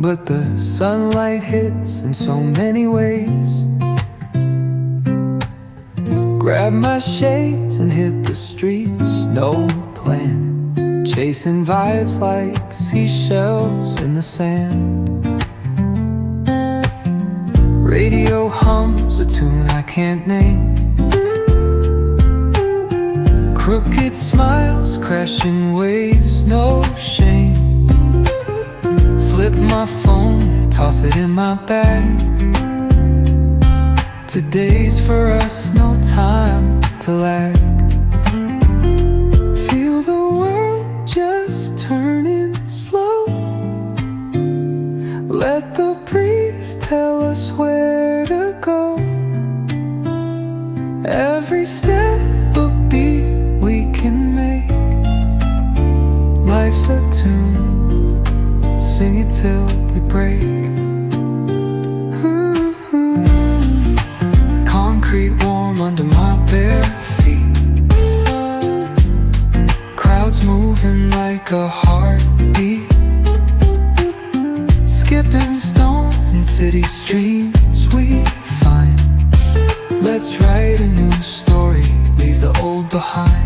but the sunlight hits in so many ways. Grab my shades and hit the streets, no plan, chasing vibes like seashells in the sand. Radio hums a tune I can't name. Crooked smiles, crashing waves, no shame. Flip my phone, toss it in my bag. Today's for us, no time to lag. Feel the world just turning slow. Let the breeze tell us where to go. Every step a beat we can make. Life's a tune, sing it till we break. Concrete warm under my bare feet. Crowds moving like a heartbeat. Skipping stones in city streams we find. Let's write a new story, leave the old behind.